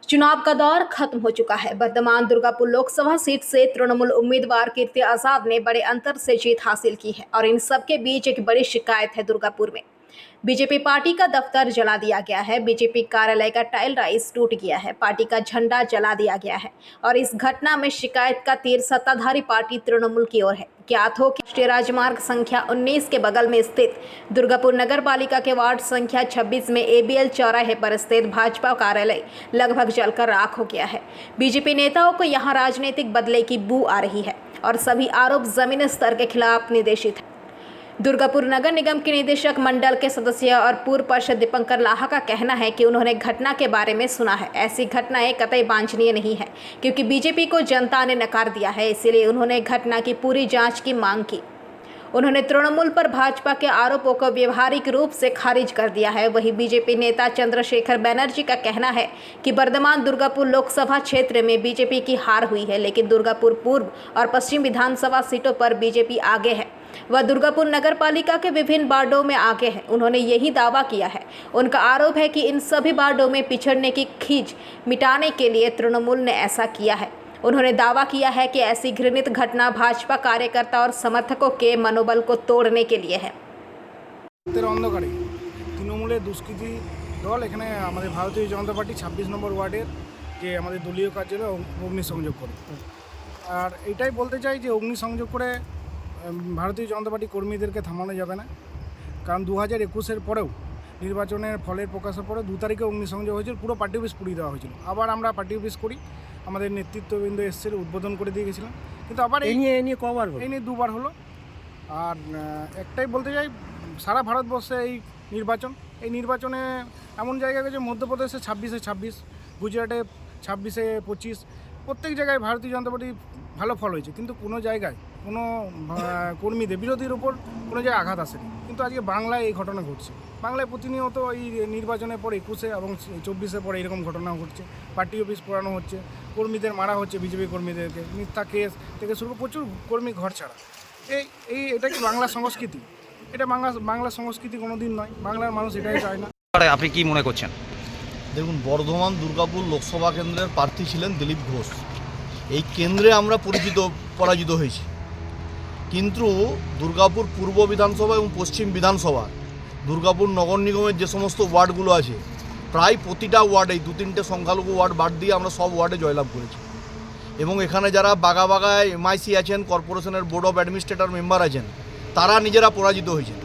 चुनाव का दौर खत्म हो चुका है। वर्तमान दुर्गापुर लोकसभा सीट से तृणमूल उम्मीदवार कीर्ति आजाद ने बड़े अंतर से जीत हासिल की है और इन सबके बीच एक बड़ी शिकायत है। दुर्गापुर में बीजेपी पार्टी का दफ्तर जला दिया गया है। बीजेपी कार्यालय का टाइल राइस टूट गया है। पार्टी का झंडा जला दिया गया है और इस घटना में शिकायत का तीर सत्ताधारी पार्टी तृणमूल की ओर है। ज्ञात हो कि राष्ट्रीय राजमार्ग संख्या 19 के बगल में स्थित दुर्गापुर नगर पालिका के वार्ड संख्या 26 में एबीएल चौराहे पर स्थित भाजपा कार्यालय लगभग जलकर राख हो गया है। बीजेपी नेताओं को यहां राजनीतिक बदले की बू आ रही है और सभी आरोप जमीनी स्तर के खिलाफ निर्देशित है। दुर्गापुर नगर निगम के निदेशक मंडल के सदस्य और पूर्व पार्षद दीपंकर लाहा का कहना है कि उन्होंने घटना के बारे में सुना है। ऐसी घटनाएं कतई वांछनीय नहीं है क्योंकि बीजेपी को जनता ने नकार दिया है, इसीलिए उन्होंने घटना की पूरी जांच की मांग की। उन्होंने तृणमूल पर भाजपा के आरोपों को व्यवहारिक रूप से खारिज कर दिया है। वहीं बीजेपी नेता चंद्रशेखर बैनर्जी का कहना है कि वर्तमान दुर्गापुर लोकसभा क्षेत्र में बीजेपी की हार हुई है, लेकिन दुर्गापुर पूर्व और पश्चिम विधानसभा सीटों पर बीजेपी आगे है। वह दुर्गापुर नगर पालिका के विभिन्न वार्डों में आगे है। उन्होंने यही दावा किया है। उनका आरोप है कि इन सभी वार्डों में पिछड़ने की खींच मिटाने के लिए तृणमूल ने ऐसा किया है। उन्होंने दावा किया है कि ऐसी घृणित घटना भाजपा कार्यकर्ता और समर्थकों के मनोबल को तोड़ने के लिए है। अंधकारे तृणमूलेर दुष्कृति दल एखाने आमादेर भारतीय जनता पार्टी 26 नम्बर वार्डेर जे आमादेर दलीय कार्यालय अग्निसंयोग करे और एटाई बोलते चाই যে अग्निसंयोग করে भारतीय जनता पार्टी কর্মীদেরকে থামানো যাবে না। কারণ 2021-এর পরেও নির্বাচনের ফলের প্রকাশের পরে 2 তারিখে অগ্নিসংযোগ হয়েছিল, পুরো পার্টি অফিস পুড়িয়ে দেওয়া হয়েছিল। আবার আমরা পার্টি অফিস করি, আমাদের নেতৃত্ববৃন্দ এসেছিল, উদ্বোধন করে দিয়ে গেছিলাম, কিন্তু আবার এই নিয়ে কবার হলো? এই নিয়ে দুবার হলো। আর একটাই বলতে চাই, সারা ভারতবর্ষে এই নির্বাচনে এমন জায়গা গেছে, মধ্যপ্রদেশে 26-এ 26, গুজরাটে 26-এ 25, প্রত্যেক জায়গায় ভারতীয় জনতা পার্টি ভালো ফল হয়েছে, কিন্তু কোনো জায়গায় কোনো কর্মীদের বিরোধীর ওপর কোনো জায়গায় আঘাত আসেনি। কিন্তু আজকে বাংলায় এই ঘটনা ঘটছে। বাংলায় প্রতিনিয়ত এই নির্বাচনের পর 21-এ এবং 24-এর পরে এরকম ঘটনা ঘটছে। পার্টি অফিস পোড়ানো হচ্ছে, কর্মীদের মারা হচ্ছে, বিজেপি কর্মীদেরকে মিথ্যা কেস থেকে শুরু প্রচুর কর্মী ঘর ছাড়া। এটা কি বাংলা সংস্কৃতি? এটা বাংলা সংস্কৃতি কোনো দিন নয়। বাংলার মানুষ এটাই চায় না। আপনি কি মনে করছেন? দেখুন, বর্ধমান দুর্গাপুর লোকসভা কেন্দ্রের প্রার্থী ছিলেন দিলীপ ঘোষ। এই কেন্দ্রে আমরা পরাজিত হয়েছি, কিন্তু দুর্গাপুর পূর্ব বিধানসভা এবং পশ্চিম বিধানসভা, দুর্গাপুর নগর নিগমের যে সমস্ত ওয়ার্ডগুলো আছে, প্রায় প্রতিটা ওয়ার্ডেই 2-3টে সংখ্যালঘু ওয়ার্ড বাদ দিয়ে আমরা সব ওয়ার্ডে জয়লাভ করেছি। এবং এখানে যারা বাগায় এমআইসি আছেন, কর্পোরেশনের বোর্ড অফ অ্যাডমিনিস্ট্রেটর মেম্বার আছেন, তারা নিজেরা পরাজিত হয়েছেন,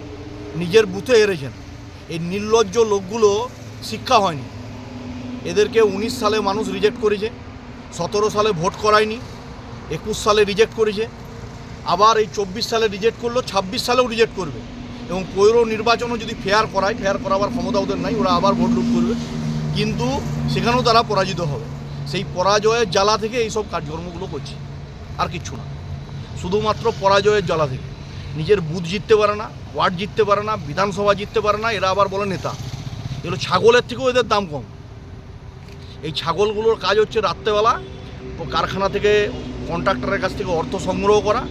নিজের বুথে হেরেছেন। এই নির্লজ্জ লোকগুলো শিক্ষা হয়নি, এদেরকে 19 সালে মানুষ রিজেক্ট করেছে, 17 সালে ভোট করায়নি, 21 সালে রিজেক্ট করেছে, আবার এই 24 সালে রিজেক্ট করলো, 26 সালেও রিজেক্ট করবে। এবং পৌর নির্বাচনও যদি ফেয়ার করাবার ক্ষমতা ওদের নাই, ওরা আবার ভোট লুট করবে, কিন্তু সেখানেও তারা পরাজিত হবে। সেই পরাজয়ের জ্বালা থেকে এইসব কাজকর্মগুলো করছে, আর কিচ্ছু না, শুধুমাত্র পরাজয়ের জ্বালা থেকে। নিজের বুথ জিততে পারে না, ওয়ার্ড জিততে পারে না, বিধানসভা জিততে পারে না, এরা আবার বলে নেতা। এগুলো ছাগলের থেকেও এদের দাম কম। এই ছাগলগুলোর কাজ হচ্ছে রাত্রেবেলা কারখানা থেকে কন্ট্রাক্টরের কাছ থেকে অর্থ সংগ্রহ করা,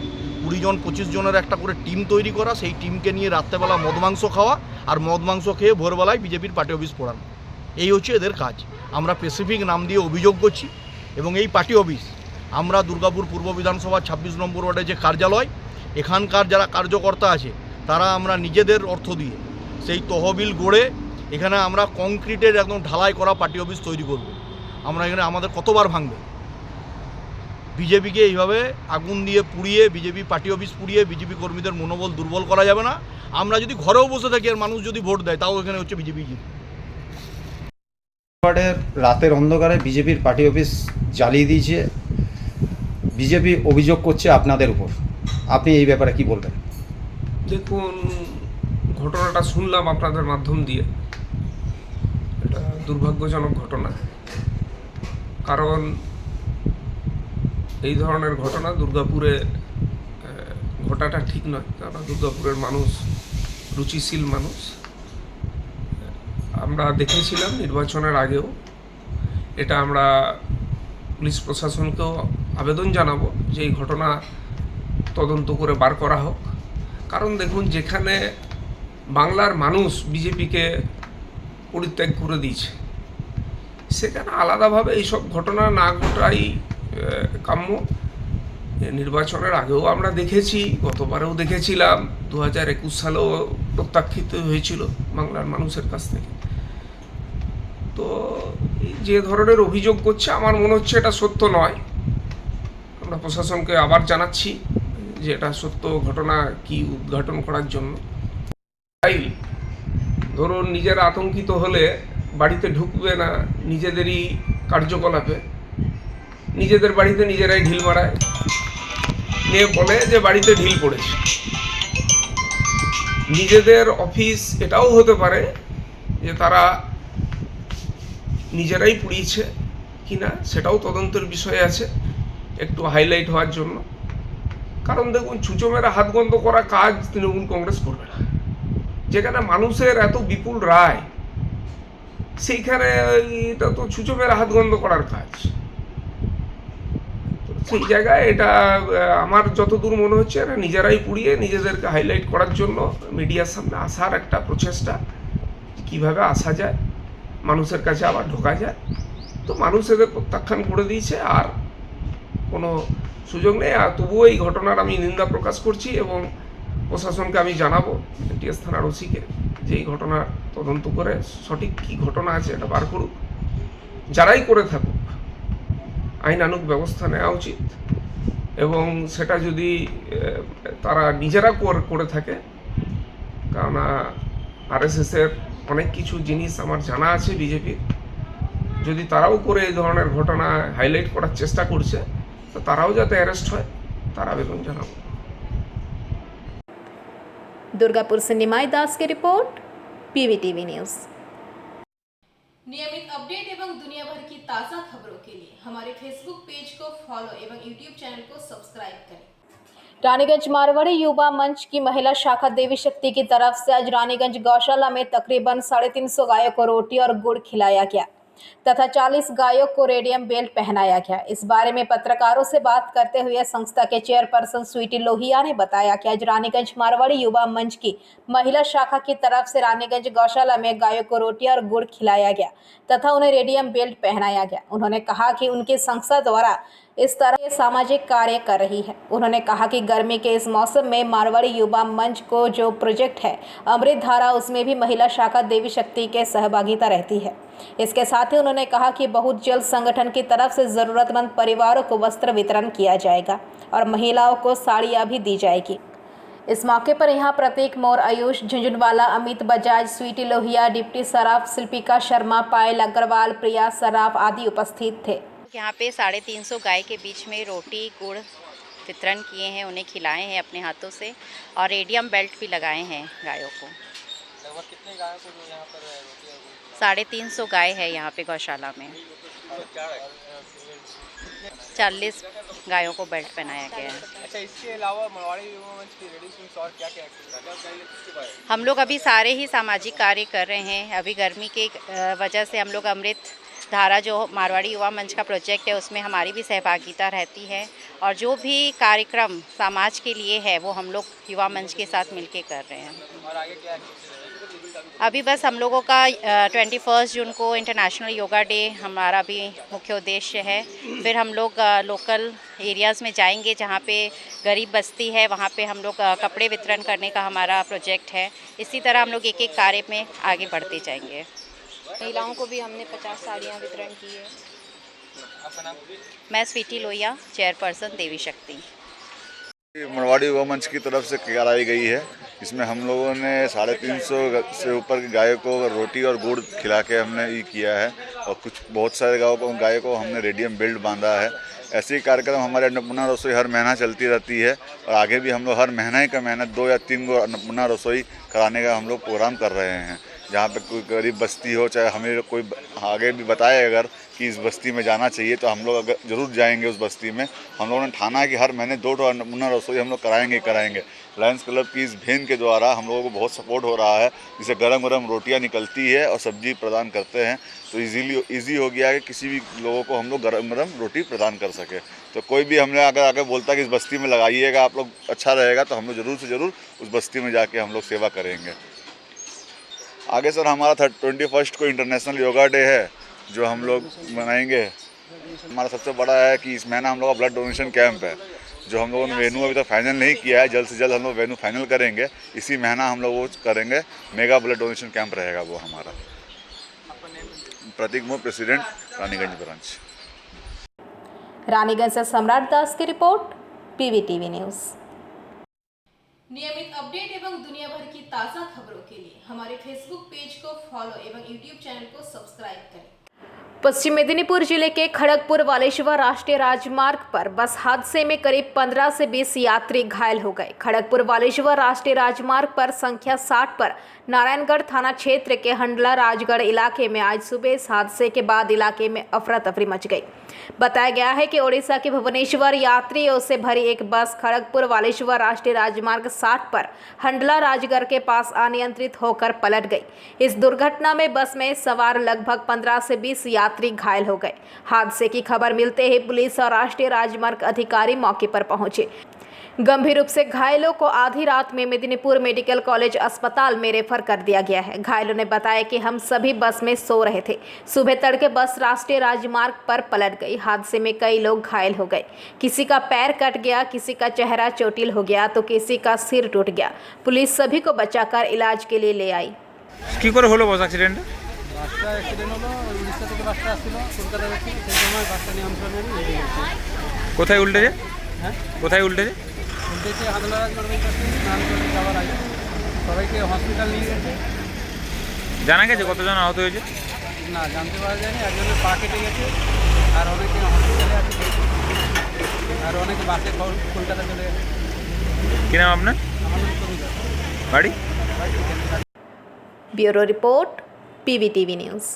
20 জন 25 জনের একটা করে টিম তৈরি করা, সেই টিমকে নিয়ে রাত্রেবেলা মদ মাংস খাওয়া, আর মদ মাংস খেয়ে ভোরবেলায় বিজেপির পার্টি অফিস পোড়ানো। এই হচ্ছে এদের কাজ। আমরা স্পেসিফিক নাম দিয়ে অভিযোগ করছি, এবং এই পার্টি অফিস আমরা দুর্গাপুর পূর্ব বিধানসভা 26 নম্বর ওয়ার্ডে যে কার্যালয়, এখানকার যারা কার্যকর্তা আছে তারা আমরা নিজেদের অর্থ দিয়ে সেই তহবিল গড়ে এখানে আমরা কংক্রিটের একদম ঢালাই করা পার্টি অফিস তৈরি করব। আমরা এখানে আমাদের কতবার ভাঙবে? বিজেপিকে এইভাবে আগুন দিয়ে পুড়িয়ে, বিজেপি পার্টি অফিস পুড়িয়ে বিজেপি কর্মীদের মনোবল দুর্বল করা যাবে না। আমরা যদি ঘরেও বসে থাকি আর মানুষ যদি ভোট দেয়, তাও এখানে হচ্ছে বিজেপি জিতবে। রাতের অন্ধকারে বিজেপির পার্টি অফিস জ্বালিয়ে দিয়েছে, বিজেপি অভিযোগ করছে আপনাদের উপর। আপনি এই ব্যাপারে কি বলবেন? দেখুন, ঘটনাটা শুনলাম আপনাদের মাধ্যম দিয়ে, এটা দুর্ভাগ্যজনক ঘটনা। কারণ এই ধরনের ঘটনা দুর্গাপুরে ঘটাটা ঠিক নয়। কারণ দুর্গাপুরের মানুষ রুচিশীল মানুষ। আমরা দেখেছিলাম নির্বাচনের আগেও, এটা আমরা পুলিশ প্রশাসনকেও আবেদন জানাবো যে এই ঘটনা তদন্ত করে বার করা হোক। কারণ দেখুন, যেখানে বাংলার মানুষ বিজেপিকে পরিত্যাগ করে দিয়েছে, সেখানে আলাদাভাবে এইসব ঘটনা না ঘটাই কাম্য। নির্বাচনের আগেও আমরা দেখেছি, গতবারেও দেখেছিলাম, 2021 সালেও প্রত্যাখ্যিত হয়েছিল বাংলার মানুষের কাছ থেকে। তো যে ধরনের অভিযোগ করছে আমার মনে হচ্ছে এটা সত্য নয়। আমরা প্রশাসনকে আবার জানাচ্ছি যে এটা সত্য ঘটনা কি উদ্ঘাটন করার জন্য। তাই ধরুন নিজেরা আতঙ্কিত হলে বাড়িতে ঢুকবে না, নিজেদেরই কার্যকলাপে নিজেদের বাড়িতে নিজেরাই ঢিল মারায়, নিয়ে বলে যে বাড়িতে ঢিল পড়েছে। নিজেদের অফিস এটাও হতে পারে যে তারা নিজেরাই পুড়িয়েছে কিনা, সেটাও তদন্তের বিষয় আছে, একটু হাইলাইট হওয়ার জন্য। কারণ দেখুন, ছুঁচো মেরে হাত বন্ধ করা কাজ তৃণমূল কংগ্রেস করবে না। যেখানে মানুষের এত বিপুল রায়, সেইখানে এটা তো ছুঁচো মেরে হাত বন্ধ করার কাজ। সেই জায়গায় এটা আমার যতদূর মনে হচ্ছে এরা নিজেরাই পুড়িয়ে নিজেদেরকে হাইলাইট করার জন্য মিডিয়ার সামনে আসার একটা প্রচেষ্টা, কিভাবে আসা যায়, মানুষের কাছে আবার ঢোকা যায়। তো মানুষ এদের প্রত্যাখ্যান করে দিয়েছে, আর কোনো সুযোগ নেই। আর তবুও এই ঘটনার আমি নিন্দা প্রকাশ করছি এবং প্রশাসনকে আমি জানাবো, এনটিএস থানার ওসিকে, যে এই ঘটনার তদন্ত করে সঠিক কী ঘটনা আছে এটা বার করুক। যারাই করে থাকুক আইনানুগ ব্যবস্থা নেওয়া উচিত, এবং সেটা যদি তারা নিজেরা করে থাকে, কারণ আরএসএসের অনেক কিছু জিনিস আমার জানা আছে বিজেপির, যদি তারাও করে এই ধরনের ঘটনা হাইলাইট করার চেষ্টা করছে, তো তারাও যাতে অ্যারেস্ট হয় তার আবেদন জানাবো। दुर्गापुर से निमाई दास की रिपोर्ट, पीवीटीवी न्यूज़। नियमित अपडेट एवं दुनिया भर की ताज़ा खबरों के लिए हमारे फेसबुक पेज को फॉलो एवं यूट्यूब चैनल को सब्सक्राइब करें। रानीगंज मारवाड़ी युवा मंच की महिला शाखा देवी शक्ति की तरफ से आज रानीगंज गौशाला में तकरीबन 350 गायों को रोटी और गुड़ खिलाया गया तथा 40 गायों को रेडियम बेल्ट पहनाया गया। इस बारे में पत्रकारों से बात करते हुए संस्था के चेयरपर्सन स्वीटी लोहिया ने बताया कि आज रानीगंज मारवाड़ी युवा मंच की महिला शाखा की तरफ से रानीगंज गौशाला में गायों को रोटी और गुड़ खिलाया गया तथा उन्हें रेडियम बेल्ट पहनाया गया। उन्होंने कहा कि उनकी संस्था द्वारा इस तरह के सामाजिक कार्य कर रही है। उन्होंने कहा कि गर्मी के इस मौसम में मारवाड़ी युवा मंच को जो प्रोजेक्ट है अमृत धारा, उसमें भी महिला शाखा देवी शक्ति के सहभागिता रहती है। इसके साथ ही उन्होंने कहा कि बहुत जल्द संगठन की तरफ से ज़रूरतमंद परिवारों को वस्त्र वितरण किया जाएगा और महिलाओं को साड़ियाँ भी दी जाएगी। इस मौके पर यहाँ प्रतीक मोर, आयुष झुंझुनवाला, अमित बजाज, स्वीटी लोहिया, डिप्टी सराफ, शिल्पिका शर्मा, पायल अग्रवाल, प्रिया सराफ आदि उपस्थित थे। यहाँ पे 350 गाय के बीच में रोटी गुड़ वितरण किए हैं, उन्हें खिलाए हैं अपने हाथों से, और रेडियम बेल्ट भी लगाए हैं गायों को। लगभग कितने गायों को जो यहाँ पर रोटी और 350 गाय है यहाँ पे गौशाला में। 40 गायों को बेल्ट पहनाया गया है। अच्छा, इसके अलावा मारवाड़ी युवा मंच की लेडीज और क्या क्या एक्टिविटी? हम लोग अभी सारे ही सामाजिक कार्य कर रहे हैं। अभी गर्मी के वजह से हम लोग अमृत धारा जो मारवाड़ी युवा मंच का प्रोजेक्ट है उसमें हमारी भी सहभागिता रहती है, और जो भी कार्यक्रम समाज के लिए है वो हम लोग युवा मंच के साथ मिलके कर रहे हैं। और आगे क्या अभी बस हम लोगों का 21 जून को इंटरनेशनल योगा डे हमारा भी मुख्य उद्देश्य है। फिर हम लोग लोकल एरियाज़ में जाएंगे जहाँ पे गरीब बस्ती है, वहाँ पे हम लोग कपड़े वितरण करने का हमारा प्रोजेक्ट है। इसी तरह हम लोग एक एक कार्य में आगे बढ़ते जाएंगे। महिलाओं को भी हमने 50 साड़ियाँ वितरण की है। आपका नाम? मैं स्वीटी लोहिया, चेयरपर्सन देवी शक्ति। मारवाड़ी युवा मंच की तरफ से कराई गई है। इसमें हम लोगों ने 350 से ऊपर की गायों को रोटी और गुड़ खिला के हमने ये किया है, और कुछ बहुत सारे गायों को हमने रेडियम बेल्ट बांधा है। ऐसे ही कार्यक्रम हमारे अन्नपूर्णा रसोई हर महीना चलती रहती है, और आगे भी हम लोग हर महीना ही का महीना 2 या 3 गो अन्नपूर्णा रसोई कराने का हम लोग प्रोग्राम कर रहे हैं। जहाँ पे कोई गरीब बस्ती हो, चाहे हमें कोई आगे भी बताए अगर कि इस बस्ती में जाना चाहिए, तो हम लोग अगर ज़रूर जाएंगे उस बस्ती में। हम लोगों ने ठाना है कि हर महीने 2 अन्नपूर्णा रसोई हम लोग कराएंगे। लायंस क्लब की इस भेन के द्वारा हम लोगों को बहुत सपोर्ट हो रहा है, जिसे गरम रोटियां निकलती है और सब्जी प्रदान करते हैं, तो ईजी हो गया है कि किसी भी लोगों को हम लोग गरम रोटी प्रदान कर सके। तो कोई भी हमने अगर आगे बोलता है कि इस बस्ती में लगाइएगा आप लोग, अच्छा रहेगा, तो हम लोग ज़रूर से ज़रूर उस बस्ती में जाके हम लोग सेवा करेंगे। आगे सर हमारा 21 को इंटरनेशनल योगा डे है, जो हम लोग मनाएंगे। हमारा सबसे बड़ा है कि इस महीना हम लोग का ब्लड डोनेशन कैंप है, जो हम लोगों ने वेन्यू अभी तक फाइनल नहीं किया है। जल्द से जल्द हम लोग वेन्यू फाइनल करेंगे। इसी महीना हम लोग वो करेंगे, मेगा ब्लड डोनेशन कैंप रहेगा वो हमारा। प्रतीक मोह, प्रेसिडेंट, रानीगंज ब्रांच। रानीगंज से सम्राट दास की रिपोर्ट, PVTV न्यूज़। नियमित अपडेट एवं दुनिया भर की ताज़ा खबरों के लिए हमारे फेसबुक पेज को फॉलो एवं यूट्यूब चैनल को सब्सक्राइब करें। पश्चिम मेदिनीपुर जिले के खड़गपुर वालेश्वर राष्ट्रीय राजमार्ग पर बस हादसे में करीब 15 से 20 यात्री घायल हो गए। खड़गपुर वालेश्वर राष्ट्रीय राजमार्ग पर संख्या 60 पर नारायणगढ़ थाना क्षेत्र के हंडला राजगढ़ इलाके में आज सुबह इस हादसे के बाद इलाके में अफरा तफरी मच गई। बताया गया है कि ओडिशा के भुवनेश्वर यात्रियों से भरी एक बस खड़गपुर वालेश्वर राष्ट्रीय राजमार्ग 60 पर हंडला राजगढ़ के पास अनियंत्रित होकर पलट गई। इस दुर्घटना में बस में सवार लगभग 15 से 20 यात्री घायल हो गए। हादसे की खबर मिलते ही पुलिस और राष्ट्रीय राजमार्ग अधिकारी मौके पर पहुंचे। गंभीर रूप से घायलों को आधी रात में मेदिनीपुर मेडिकल कॉलेज अस्पताल में रेफर कर दिया गया है। घायलों ने बताया कि हम सभी बस में सो रहे थे। सुबह तड़के बस राष्ट्रीय राजमार्ग पर पलट गई। हादसे में कई लोग घायल हो गए। किसी का पैर कट गया, किसी का चेहरा चोटिल हो गया तो किसी का सिर टूट गया। पुलिस सभी को बचाकर इलाज के लिए ले आई। কি করে হলো বস অ্যাক্সিডেন্ট? বাসটা অ্যাক্সিডেন্ট হলো, উড়িষ্যা থেকে বাসটা আসছিল, কলকাতা যাচ্ছিল, সেই সময় বাসটা নিয়ন্ত্রণ হারিয়ে কোথায় উল্টেছে? হ্যাঁ, কোথায় উল্টেছে? উল্টেছে হাদলা রাজমার্গের কাছে, নারায়ণগঞ্জ যাওয়ার আগে। সবাইকে হসপিটাল নিয়ে গেছে। জানা গেছে কতজন আহত হয়েছে? না, জানতে পারা যায়নি। একজনের পা কেটে গেছে, আর অনেকে হসপিটালে আছে, আর অনেকে বাসে কলকাতা চলে গেছে। কি নাম আপনার? আমার নাম তরুণ। বাড়ি? Bureau report, PVTV news.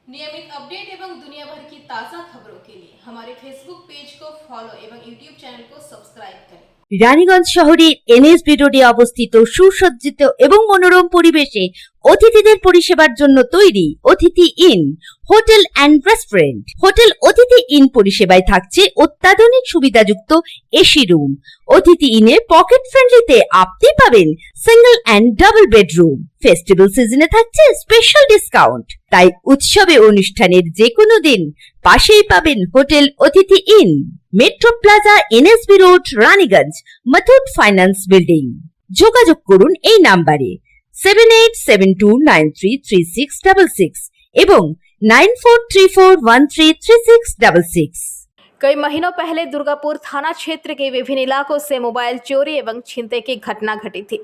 नियमित अपडेट एवं दुनिया भर की ताज़ा खबरों के लिए हमारे फेसबुक पेज को फॉलो एवं यूट्यूब चैनल को सब्सक्राइब करें। রানীগঞ্জ শহরের NSB রোডে অবস্থিত সুসজ্জিত এবং মনোরম পরিবেশে অতিথিদের পরিষেবার জন্য তৈরি অতিথি in hotel and restaurant. Hotel অতিথি ইন পরিষেবায় থাকছে অত্যাধুনিক সুবিধাযুক্ত এসি রুম। অতিথি ইনে পকেট ফ্রেন্ডলিতে আপনি পাবেন single and double bedroom. Festival সিজনে থাকছে স্পেশাল ডিসকাউন্ট। তাই উৎসবে অনুষ্ঠানের যে কোনো দিন পাশেই পাবেন হোটেল অতিথি in, metro plaza, NSB road, Raniganj, Muthoot finance building. যোগাযোগ করুন এই নাম্বারে 7872933666 এবং 9434133666। कई महीनों पहले दुर्गापुर थाना क्षेत्र के विभिन्न इलाकों से मोबाइल चोरी एवं छीनते की घटना घटी थी,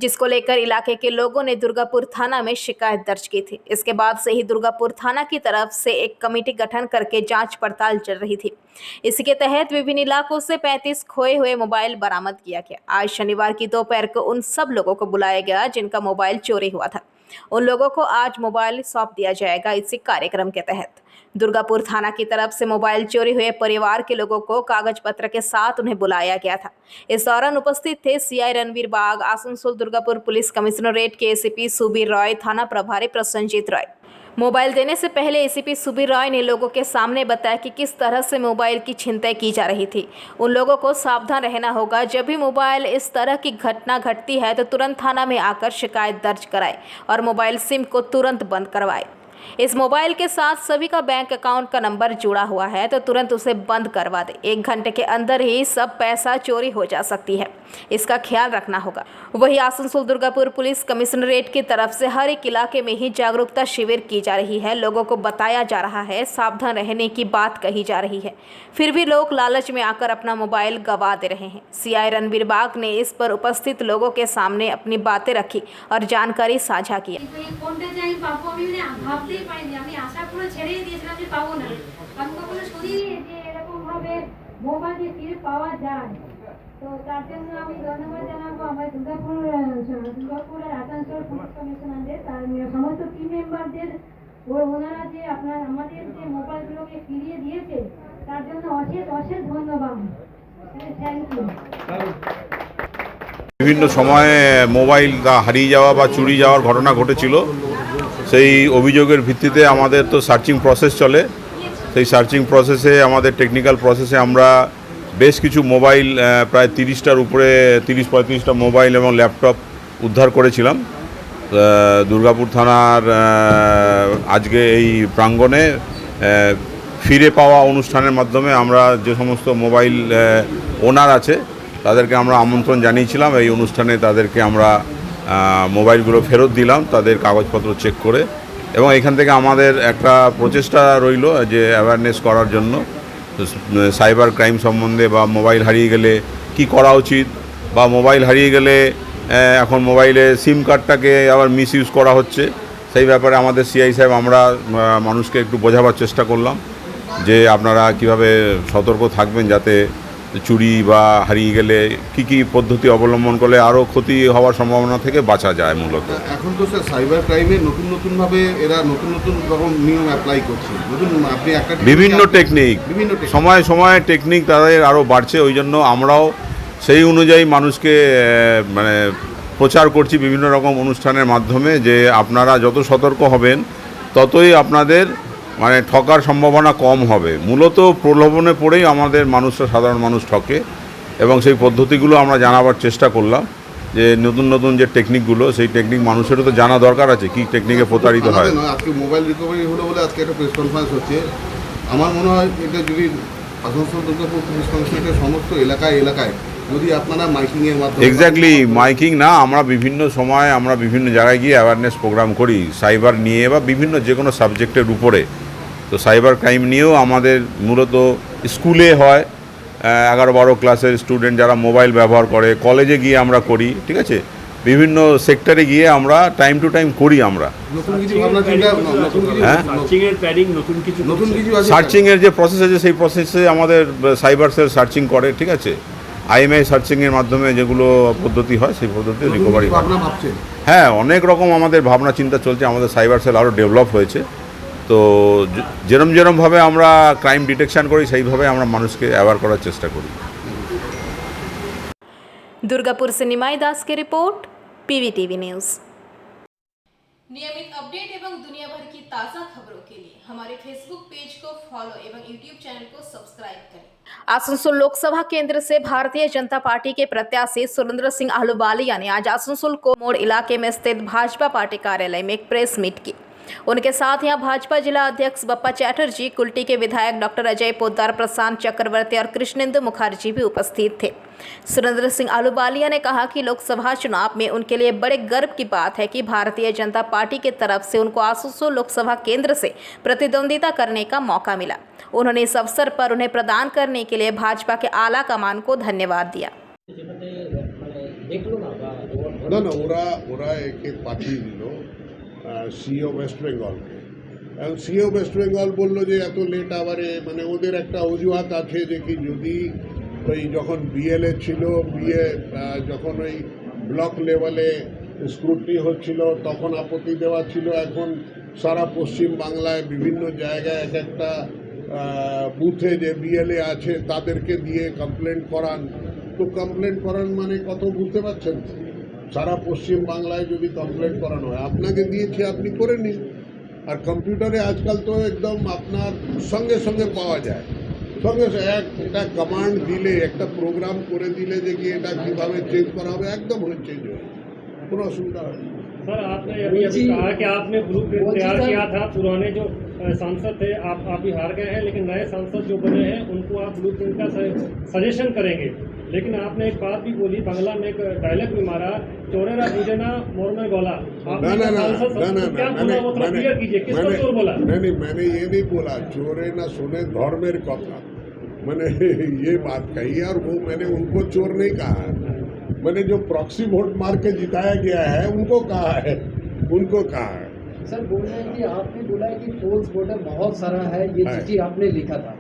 जिसको लेकर इलाके के लोगों ने दुर्गापुर थाना में शिकायत दर्ज की थी। इसके बाद से ही दुर्गापुर थाना की तरफ से एक कमेटी गठन करके जांच पड़ताल चल रही थी। इसी के तहत विभिन्न इलाकों से 35 खोए हुए मोबाइल बरामद किया गया। आज शनिवार की दोपहर को उन सब लोगों को बुलाया गया जिनका मोबाइल चोरी हुआ था। उन लोगों को आज मोबाइल सौंप दिया जाएगा। इसी कार्यक्रम के तहत दुर्गापुर थाना की तरफ से मोबाइल चोरी हुए परिवार के लोगों को कागज पत्र के साथ उन्हें बुलाया गया था। इस दौरान उपस्थित थे CI रणवीर बाग, आसनसोल दुर्गापुर पुलिस कमिश्नरेट के ACP सुबीर रॉय, थाना प्रभारी प्रसन्नजीत रॉय। मोबाइल देने से पहले ACP सुबीर रॉय ने लोगों के सामने बताया कि किस तरह से मोबाइल की छिनताई की जा रही थी। उन लोगों को सावधान रहना होगा। जब भी मोबाइल इस तरह की घटना घटती है तो तुरंत थाना में आकर शिकायत दर्ज कराएं और मोबाइल सिम को तुरंत बंद करवाएं। इस मोबाइल के साथ सभी का बैंक अकाउंट का नंबर जुड़ा हुआ है तो तुरंत उसे बंद करवा दें। 1 घंटे के अंदर ही सब पैसा चोरी हो जा सकती है, इसका ख्याल रखना होगा। वही आसनसोल दुर्गापुर पुलिस कमिश्नरेट की तरफ से हर एक इलाके में ही जागरूकता शिविर की जा रही है। लोगों को बताया जा रहा है, सावधान रहने की बात कही जा रही है, फिर भी लोग लालच में आकर अपना मोबाइल गंवा दे रहे हैं। CI रणवीर बाग ने इस पर उपस्थित लोगों के सामने अपनी बातें रखी और जानकारी साझा की। আমি আশা করে ছেড়েই দিয়েছিলাম যে পাবো না, আমি কখনো শুনিনি যে এরকম ভাবে মোবাইল দিয়ে ফিরে পাওয়া যায়। তো তার জন্য আমি ধন্যবাদ জানাবো আমার দুর্গাপুরের আসানসোল পুলিশ কমিশনারদের, তার সমস্ত টিম মেম্বারদের। ওনারা যে আমাদের যে মোবাইলগুলোকে ফিরিয়ে দিয়েছে তার জন্য অশেষ অশেষ ধন্যবাদ। Thank you. বিভিন্ন সময়ে মোবাইল হারিয়ে যাওয়া বা চুরি যাওয়ার ঘটনা ঘটেছিল। সেই অভিযোগের ভিত্তিতে আমাদের তো সার্চিং প্রসেস চলে। সেই সার্চিং প্রসেসে আমাদের টেকনিক্যাল প্রসেসে আমরা বেশ কিছু মোবাইল প্রায় 30টার উপরে 30-35টা মোবাইল এবং ল্যাপটপ উদ্ধার করেছিলাম। দুর্গাপুর থানার আজকে এই প্রাঙ্গণে ফিরে পাওয়া অনুষ্ঠানের মাধ্যমে আমরা যে সমস্ত মোবাইল ওনার আছে তাদেরকে আমরা আমন্ত্রণ জানিয়েছিলাম। এই অনুষ্ঠানে তাদেরকে আমরা মোবাইলগুলো ফেরত দিলাম তাদের কাগজপত্র চেক করে, এবং এখান থেকে আমাদের একটা প্রচেষ্টা রইল যে অ্যাওয়ারনেস করার জন্য সাইবার ক্রাইম সম্বন্ধে, বা মোবাইল হারিয়ে গেলে কি করা উচিত, বা মোবাইল হারিয়ে গেলে এখন মোবাইলে সিম কার্ডটাকে আবার মিসইউজ করা হচ্ছে, সেই ব্যাপারে আমাদের সিআই সাহেব আমরা মানুষকে একটু বোঝাবার চেষ্টা করলাম যে আপনারা কিভাবে সতর্ক থাকবেন যাতে চুরি বা হারিয়ে গেলে কি পদ্ধতি অবলম্বন করলে আরও ক্ষতি হওয়ার সম্ভাবনা থেকে বাঁচা যায়। মূলত এখন তো স্যার সাইবার ক্রাইমে নতুনভাবে এরা নতুন রকম নিয়ম অ্যাপ্লাই করছে, আপনি একটা বিভিন্ন টেকনিক সময় টেকনিক তাদের আরও বাড়ছে, ওই জন্য আমরাও সেই অনুযায়ী মানুষকে মানে প্রচার করছি বিভিন্ন রকম অনুষ্ঠানের মাধ্যমে যে আপনারা যত সতর্ক হবেন ততই আপনাদের মানে ঠকার সম্ভাবনা কম হবে। মূলত প্রলোভনে পড়েই আমাদের মানুষরা, সাধারণ মানুষ ঠকে, এবং সেই পদ্ধতিগুলো আমরা জানাবার চেষ্টা করলাম যে নতুন যে টেকনিকগুলো, সেই টেকনিক মানুষেরও তো জানা দরকার আছে কি টেকনিকে প্রতারিত হয়। আজকে মোবাইল রিকভারি হলো বলে আজকে একটা প্রেস কনফারেন্স হচ্ছে। আমার মনে হয় এটা যদি আসানসোল দুর্গাপুর পুলিশ কমিশনারের সমস্ত এলাকায় যদি আপনারা মাইকিংয়ের মাধ্যমে এক্স্যাক্টলি মাইকিং না, আমরা বিভিন্ন সময় আমরা বিভিন্ন জায়গায় গিয়ে অ্যাওয়ারনেস প্রোগ্রাম করি সাইবার নিয়ে বা বিভিন্ন যে কোনো সাবজেক্টের উপরে। তো সাইবার ক্রাইম নিয়েও আমাদের মূলত স্কুলে হয়, 11-12 ক্লাসের স্টুডেন্ট যারা মোবাইল ব্যবহার করে, কলেজে গিয়ে আমরা করি, ঠিক আছে, বিভিন্ন সেক্টরে গিয়ে আমরা টাইম টু টাইম করি। আমরা সার্চিংয়ের যে প্রসেস আছে সেই প্রসেসে আমাদের সাইবার সেল সার্চিং করে, ঠিক আছে, IMI সার্চিংয়ের মাধ্যমে যেগুলো পদ্ধতি হয় সেই পদ্ধতি রিকভারি হয়। হ্যাঁ, অনেক রকম আমাদের ভাবনা চিন্তা চলছে, আমাদের সাইবার সেল আরও ডেভেলপ হয়েছে। তো যেরমভাবে আমরা ক্রাইম ডিটেকশন করি সেইভাবে আমরা মানুষকে অ্যাওয়ার করার চেষ্টা করি। दुर्गापुर से निमाई दास की रिपोर्ट, PVTV न्यूज़। नियमित अपडेट एवं दुनिया भर की ताज़ा खबरों के लिए हमारे फेसबुक पेज को फॉलो एवं यूट्यूब चैनल को सब्सक्राइब करें। आसनसोल लोकसभा केंद्र से भारतीय जनता पार्टी के प्रत्याशी सुरेंद्र सिंह आहलूवालिया ने आज आसनसोल को मोड़ इलाके में स्थित भाजपा पार्टी कार्यालय में एक प्रेस मीट की। उनके साथ यहां भाजपा जिला अध्यक्ष बप्पा चैटर्जी, कुल्टी के विधायक डॉक्टर अजय पोद्दार, प्रशांत चक्रवर्ती और कृष्णेंदु मुखर्जी भी उपस्थित थे। सुरेंद्र सिंह आहलूवालिया ने कहा कि लोकसभा चुनाव में उनके लिए बड़े गर्व की बात है कि भारतीय जनता पार्टी की तरफ से उनको आसनसोल लोकसभा केंद्र से प्रतिद्वंदिता करने का मौका मिला। उन्होंने इस अवसर पर उन्हें प्रदान करने के लिए भाजपा के आला कमान को धन्यवाद दिया। না ওরা একে পাঠিয়ে দিল সিও ওয়েস্ট বেঙ্গলকে। এবং সিও ওয়েস্ট বেঙ্গল বললো যে এত লেট আবারে, মানে ওদের একটা অজুহাত আছে যে কি যদি ওই যখন বিএলএ ছিল, যখন ওই ব্লক লেভেলে স্ক্রুটনি হচ্ছিল তখন আপত্তি দেওয়া ছিল, এখন সারা পশ্চিম বাংলায় বিভিন্ন জায়গায় এক একটা বুথে যে বিএলএ আছে তাদেরকে দিয়ে কমপ্লেন করান। তো কমপ্লেন করান মানে কত বুঝতে পারছেন, সারা পশ্চিম বাংলায় যদি কমপ্লেন করানো হয় আপনাকে দিয়েছি আপনি করে নিন। আর কম্পিউটারে আজকাল তো একদম আপনার সঙ্গে সঙ্গে পাওয়া যায়, সঙ্গে একটা কমান্ড দিলে, একটা প্রোগ্রাম করে দিলে যে কি এটা কীভাবে চেঞ্জ করা হবে একদম চেঞ্জ হয়ে কোনো অসুবিধা হয়। सर, आपने अभी कहा कि आपने ग्रुप तैयार किया था, पुराने जो सांसद थे आप ही हार गए हैं, लेकिन नए सांसद जो बने हैं उनको आप ब्लू प्रिंट का सजेशन करेंगे। लेकिन आपने एक बात भी बोली, बांग्ला में एक डायलॉग भी मारा, चोरेरा बुझेना मोर में गोला। मैंने ये नहीं बोला चोरे ना सुने धर्मेर कथा, मैंने ये बात कही है, और वो मैंने उनको चोर नहीं कहा है, मैंने जो प्रॉक्सी वोट मार के जिताया गया है उनको कहा है। सर, बोल रहे हैं कि आपने बोला है कि फोर्स वोटर बहुत सारा है, ये चिट्ठी आपने लिखा था,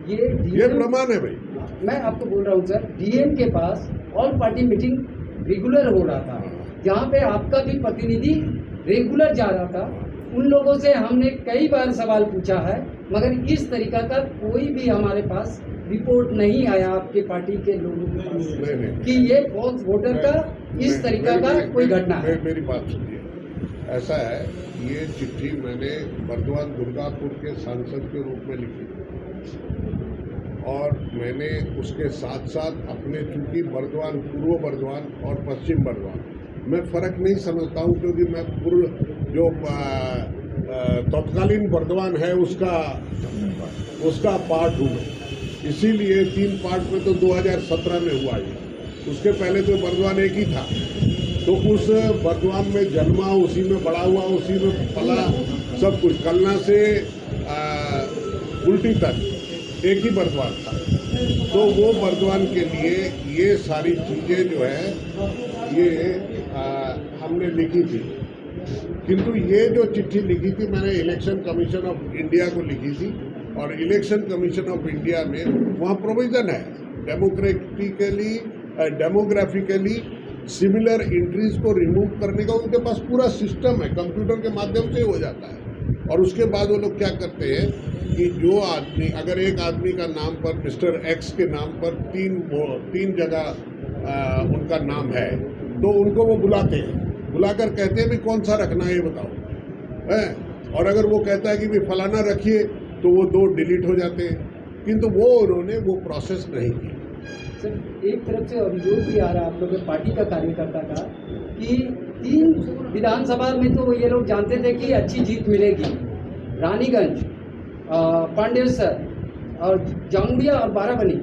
ये प्रमाण है भाई। मैं आपको बोल रहा हूँ सर, डीएम के पास ऑल पार्टी मीटिंग रेगुलर हो रहा था, जहाँ पे आपका भी प्रतिनिधि रेगुलर जा रहा था। उन लोगों से हमने कई बार सवाल पूछा है, मगर इस तरीका का कोई भी हमारे पास रिपोर्ट नहीं आया आपके पार्टी के लोगों के पास कि ये फॉल्स वोटर का इस तरीका का कोई घटना है। मेरी बात सुनिए, ऐसा है, ये चिट्ठी मैंने बर्दवान दुर्गापुर के सांसद के रूप में लिखी, और मैंने उसके साथ साथ अपने, चूंकि बर्दवान, पूर्व बर्दवान और पश्चिम बर्दवान मैं फ़र्क नहीं समझता हूँ, क्योंकि मैं पूर्व जो तत्कालीन बर्दवान है उसका पार्ट हूँ मैं, इसीलिए 3 पार्ट में तो 2017 में हुआ है। उसके पहले तो बर्दवान एक ही था, तो उस बर्दवान में जन्मा, उसी में बड़ा हुआ, उसी में पला, सब कुछ कलना से उल्टी तक एक ही बर्दवान था। तो वो बर्दवान के लिए ये सारी चीज़ें जो है ये हमने लिखी थी, किंतु ये जो चिट्ठी लिखी थी मैंने इलेक्शन कमीशन ऑफ इंडिया को लिखी थी, और इलेक्शन कमीशन ऑफ इंडिया में वहाँ प्रोविज़न है डेमोग्राफिकली सिमिलर एंट्रीज को रिमूव करने का। उनके पास पूरा सिस्टम है, कंप्यूटर के माध्यम से हो जाता है। और उसके बाद वो लोग क्या करते हैं कि जो आदमी, अगर एक आदमी का नाम पर मिस्टर एक्स के नाम पर तीन जगह उनका नाम है, तो उनको वो बुलाते हैं, बुलाकर कहते हैं भी कौन सा रखना है ये बताओ, है। और अगर वो कहता है कि भी फलाना रखिए, तो वो 2 डिलीट हो जाते हैं, किंतु उन्होंने वो प्रोसेस नहीं की। सर, एक तरफ से अभियोग भी आ रहा है आप लोगों के पार्टी का कार्यकर्ता का कि 3 विधानसभा में तो ये लोग जानते थे कि अच्छी जीत मिलेगी, रानीगंज, पांडेसर और जामुड़िया और बाराबनी,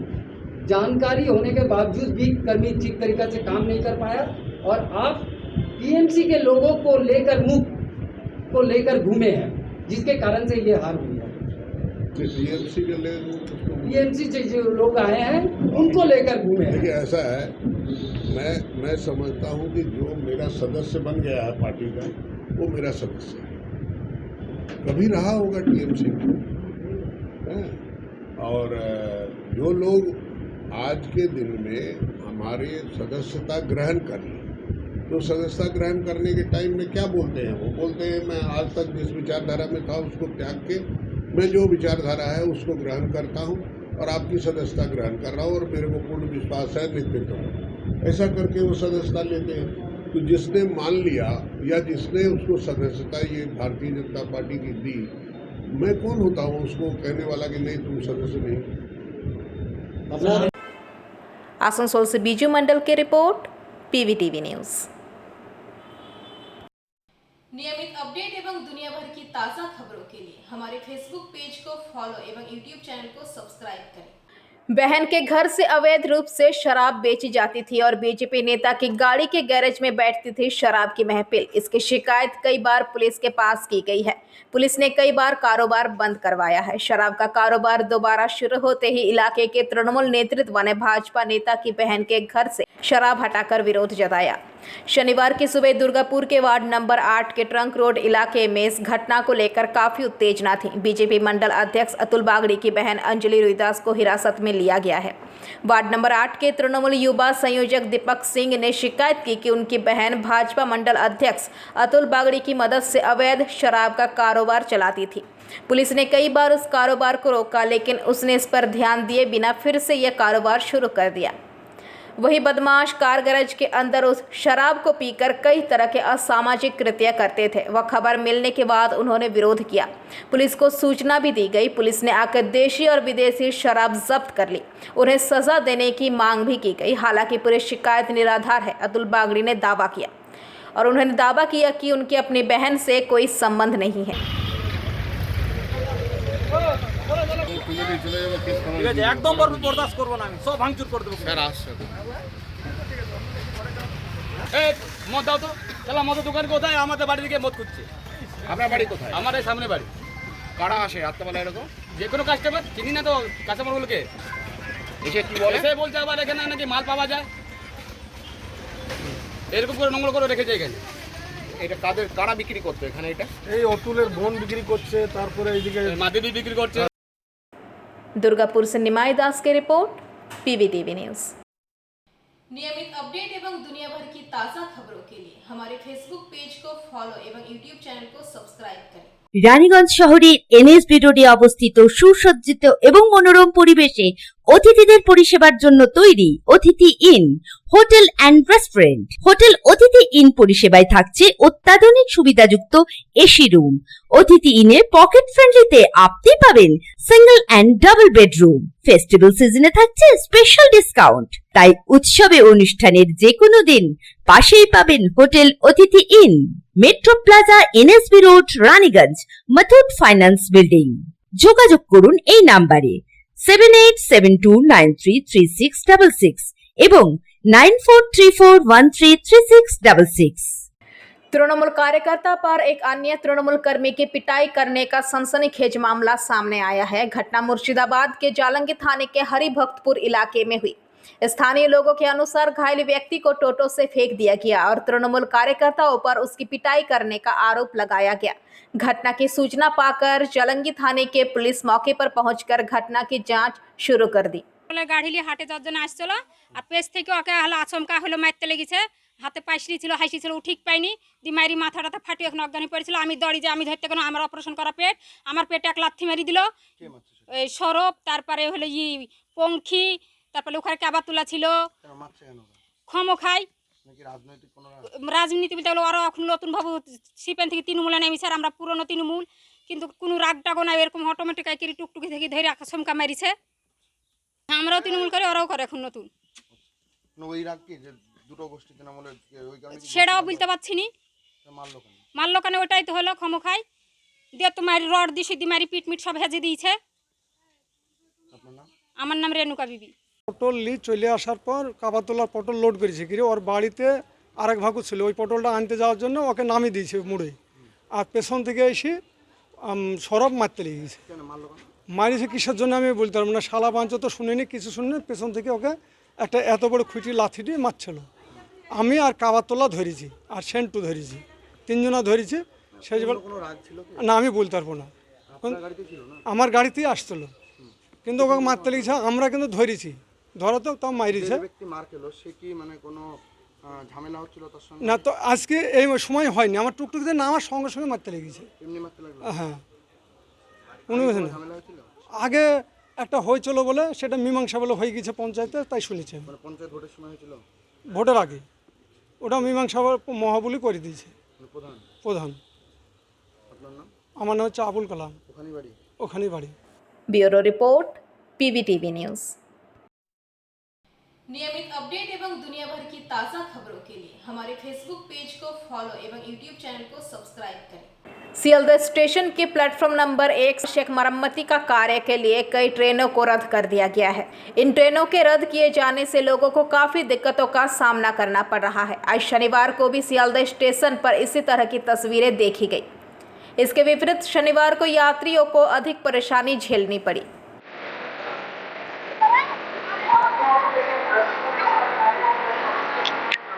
जानकारी होने के बावजूद भी कर्मी ठीक तरीके से काम नहीं कर पाया, और आप टीएमसी के लोगों को लेकर घूमे हैं, जिसके कारण से ये हार हुई है। टीएमसी से जो लोग आए हैं उनको लेकर घूमे हैं। देखिए ऐसा है, मैं समझता हूँ कि जो मेरा सदस्य बन गया है पार्टी का, वो मेरा सदस्य है, कभी रहा होगा टीएमसी में, और जो लोग आज के दिन में हमारे सदस्यता ग्रहण कर ली, तो सदस्यता ग्रहण करने के टाइम में क्या बोलते हैं, वो बोलते हैं मैं आज तक जिस विचारधारा में था उसको त्याग के मैं जो विचारधारा है उसको ग्रहण करता हूं और आपकी सदस्यता ग्रहण कर रहा हूं, और मेरे को पूर्ण विश्वास है नेतृत्व में, ऐसा करके वो सदस्यता लेते हैं। तो जिसने मान लिया या जिसने उसको सदस्यता ये भारतीय जनता पार्टी की दी, मैं कौन होता हूँ उसको कहने वाला कि नहीं तुम सदस्य नहीं। आसनसोल से बीजू मंडल की रिपोर्ट, पीवीटीवी न्यूज़। नियमित अपडेट एवं दुनिया भर की ताज़ा खबरों के लिए हमारे फेसबुक पेज को फॉलो एवं यूट्यूब चैनल को सब्सक्राइब करें। बहन के घर से अवैध रूप से शराब बेची जाती थी और बीजेपी नेता की गाड़ी के गैरेज में बैठती थी शराब की महफिल। इसकी शिकायत कई बार पुलिस के पास की गई है। पुलिस ने कई बार कारोबार बंद करवाया है। शराब का कारोबार दोबारा शुरू होते ही इलाके के तृणमूल नेतृत्व ने भाजपा नेता की बहन के घर से शराब हटाकर विरोध जताया। शनिवार की सुबह दुर्गापुर के वार्ड नंबर 8 के ट्रंक रोड इलाके में इस घटना को लेकर काफी उत्तेजना थी। बीजेपी मंडल अध्यक्ष अतुल बागड़ी की बहन अंजलि रुईदास को हिरासत में लिया गया है। वार्ड नंबर 8 के तृणमूल युवा संयोजक दीपक सिंह ने शिकायत की कि उनकी बहन भाजपा मंडल अध्यक्ष अतुल बागड़ी की मदद से अवैध शराब का कारोबार चलाती थी। पुलिस ने कई बार उस कारोबार को रोका, लेकिन उसने इस पर ध्यान दिए बिना फिर से यह कारोबार शुरू कर दिया। वही बदमाश कार गैरेज के अंदर उस शराब को पीकर कई तरह के असामाजिक कृत्य करते थे। वह खबर मिलने के बाद उन्होंने विरोध किया। पुलिस को सूचना भी दी गई। पुलिस ने आकर देशी और विदेशी शराब जब्त कर ली। उन्हें सजा देने की मांग भी की गई। हालांकि पूरी शिकायत निराधार है, अतुल बागड़ी ने दावा किया, और उन्होंने दावा किया कि उनकी अपनी बहन से कोई संबंध नहीं है। একদম বরদাস্ত করবো না, আমি সব ভাঙচুর করে দেবো। মদ দাও তো, চলো মদের দোকান কোথায়? আমাদের বাড়ি দিকে মদ খুঁজছে। আপনার বাড়ি কোথায়? আমার এই সামনে বাড়ি। কারা আসে রাত্রেবেলা এরকম? যে কোনো কাস্টমার, চিনি না তো কাস্টমারগুলোকে। এসে কি বলে? এসে বলছে আবার এখানে নাকি মাল পাওয়া যায়, এরকম করে নোংরা করে রেখেছে এখানে। এটা কাদের, কারা বিক্রি করতো এখানে? এটা এই অতুলের বোন বিক্রি করছে, তারপরে এইদিকে মাদেবী বিক্রি করছে। दुर्गापुर से निमाई दास की रिपोर्ट, पीवीटीवी न्यूज़। नियमित अपडेट एवं दुनिया भर की ताज़ा खबरों के लिए हमारे फेसबुक पेज को फॉलो एवं यूट्यूब चैनल को सब्सक्राइब करें। রানীগঞ্জ শহরের এনএসবি রোডে অবস্থিত সুসজ্জিত এবং মনোরম পরিবেশে অতিথিদের পরিষেবার জন্য তৈরি অতিথি in hotel and restaurant. Hotel অতিথি ইন পরিষেবায় থাকছে অত্যাধুনিক সুবিধাযুক্ত এসি রুম। অতিথি ইনে পকেট ফ্রেন্ডলিতে আপনি পাবেন single and double bedroom. Festival সিজনে থাকছে স্পেশাল ডিসকাউন্ট। তাই উৎসবে অনুষ্ঠানের যে কোনো দিন পাশেই পাবেন হোটেল অতিথি in, metro plaza, NSB road, Raniganj, Muthoot finance building. যোগাযোগ করুন এই নাম্বারে 7872933666 এবং 9434133666। तृणमूल कार्यकर्ता पर एक अन्य तृणमूल कर्मी की पिटाई करने का सनसनीखेज मामला सामने आया है। घटना मुर्शिदाबाद के जालंगी थाने के हरिभक्तपुर इलाके में हुई। स्थानीय लोगों के अनुसार घायल व्यक्ति को टोटो से फेंक दिया गया और तृणमूल कार्यकर्ताओं पर उसकी पिटाई करने का आरोप लगाया गया। घटना की सूचना पाकर जालंगी थाने के पुलिस मौके पर पहुंचकर घटना की जांच शुरू कर दी। গাড়ি নিয়ে হাটে যাওয়ার জন্য আসছিল আর পেছ থেকে ওকে হলো আচমকা হলো মারতে লেগেছে। হাতে পাইসলি ছিল, হাসি ছিল, ও ঠিক পাইনি, দি মারি মাথাটা ফাটিয়ে এখন অজ্ঞানী পড়েছিল। আমি দড়ি যে আমি ধরতে কেন, আমার অপারেশন করা পেট, আমার পেটে এক লাথি মারি দিল এই সরব, তারপরে হলো পঙ্খী, তারপরে ওখানে কাবাতুলা ছিল ক্ষম খাই। রাজনীতি বলতে গেলে ওরা এখন নতুন ভাবে সিপেন থেকে তৃণমূলে নেমেছে, আর আমরা পুরনো তৃণমূল, কিন্তু কোনো রাগ টাগো নাই, এরকম অটোমেটিক আইকিরি টুকটুকি থেকে ধরে আচমকা মারিছে। আমরাও তৃণমূল করে, ওরাও করে এখন নতুন। সেটাও বলতে পারছি নি, মারলো কেন ওটাই তো হলো ক্ষম খাই দিয়ে তোমার রড দিয়ে সিদ্ধি মারি পিটমিট সব হেজে দিয়েছে। আমার নাম রেণুকা বিবি। পটল নিয়ে চলে আসার পর কাবাতলার পটল লোড করেছে গিয়ে ওর বাড়িতে আরেক ভাগু ছিল, ওই পটলটা আনতে যাওয়ার জন্য ওকে নামিয়ে দিয়েছে মুড়ে, আর পেছন থেকে এসে সরব মারতে লেগেছে। মারিছে কিসের জন্য আমি বলতে পারবো না, শালা বাঞ্চ তো শুনিনি, কিছু শুনিনি, পেছন থেকে ওকে একটা এত বড় খুঁটি লাথি দিয়ে মারছিল। আমি আর কাবাতলা ধরেছি আর সেন্টু ধরেছি, তিনজনা ধরেছি। সেই না আমি বলতে পারবো না, আমার গাড়িতেই আসছিল, কিন্তু ওকে মারতে লেগেছে, আমরা কিন্তু ধরেছি, ধরা তো তাও মারিছে না। তো আজকে এই সময় হয়নি, আমার টুকটুকিতে না আমার সঙ্গে সঙ্গে মারতে লেগেছে। হ্যাঁ আগে একটা হয়েছিল বলে সেটা মীমাংসা বলে হয়ে গেছে পঞ্চায়েতে, তাই শুনেছে। ভোটের আগে ওটা মীমাংসা মহাবলী করে দিয়েছে প্রধান। আমার নাম হচ্ছে আবুল কালাম, ওখানেই বাড়ি। Bureau report PVTV news. नियमित अपडेट एवं दुनिया भर की ताज़ा खबरों के लिए हमारे फेसबुक पेज को फॉलो एवं यूट्यूब चैनल को सब्सक्राइब करें। सियालदह स्टेशन के प्लेटफॉर्म नंबर 1 शेख मरम्मती का कार्य के लिए कई ट्रेनों को रद्द कर दिया गया है। इन ट्रेनों के रद्द किए जाने से लोगों को काफ़ी दिक्कतों का सामना करना पड़ रहा है। आज शनिवार को भी सियालदह स्टेशन पर इसी तरह की तस्वीरें देखी गई। इसके विपरीत शनिवार को यात्रियों को अधिक परेशानी झेलनी पड़ी।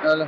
Hello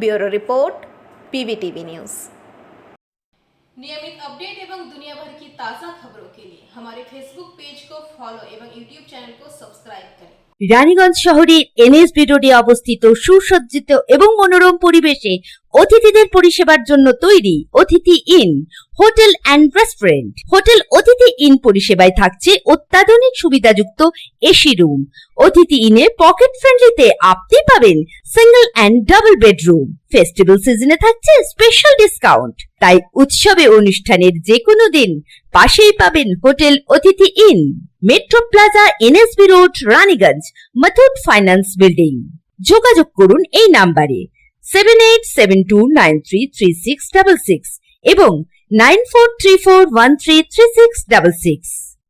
bureau report PVTV news. नियमित अपडेट एवं दुनिया भर की ताज़ा खबरों के लिए हमारे फेसबुक पेज को फॉलो एवं यूट्यूब चैनल को सब्सक्राइब करें। রানীগঞ্জ শহরের এনএসবি রোডে অবস্থিত সুসজ্জিত এবং মনোরম পরিবেশে অতিথিদের পরিষেবার জন্য তৈরি অতিথি in hotel and restaurant. Hotel অতিথি ইন পরিষেবায় থাকছে অত্যাধুনিক সুবিধাযুক্ত এসি রুম। অতিথি ইনে পকেট ফ্রেন্ডলিতে আপনি পাবেন single and double bedroom. Festival সিজনে থাকছে স্পেশাল ডিসকাউন্ট। তাই উৎসবে অনুষ্ঠানের যে কোনো দিন পাশেই পাবেন হোটেল অতিথি in, metro plaza, NSB road, Raniganj, Muthoot finance building. যোগাযোগ করুন এই নাম্বারে 7872933666 এবং 9434133666।